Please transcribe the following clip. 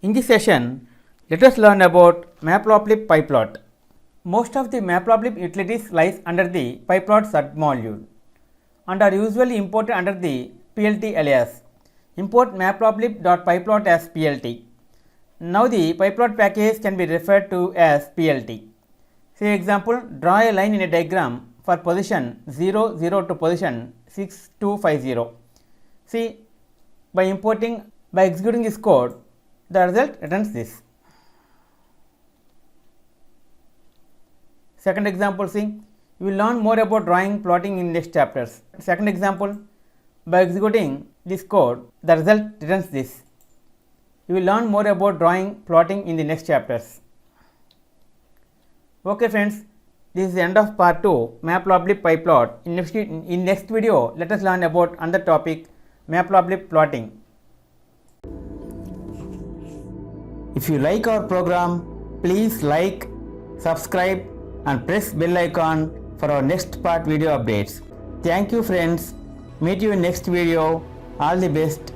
In this session, let us learn about Matplotlib Pyplot. Most of the Matplotlib utilities lies under the Pyplot submodule and are usually imported under the PLT alias. Import matplotlib.pyplot as PLT. Now the Pyplot package can be referred to as PLT. Say example, draw a line in a diagram for position 0, 0 to position 6, 2, 5, 0. See, by executing this code, the result returns this. Second example, see, you will learn more about drawing plotting in next chapters. Second example, by executing this code, the result returns this. You will learn more about drawing plotting in the next chapters. Okay friends, this is the end of part 2 Matplotlib Pyplot. In next video, let us learn about another topic, Matplotlib plotting. If you like our program, please like, subscribe and press bell icon for our next part video updates. Thank you friends. Meet you in next video. All the best.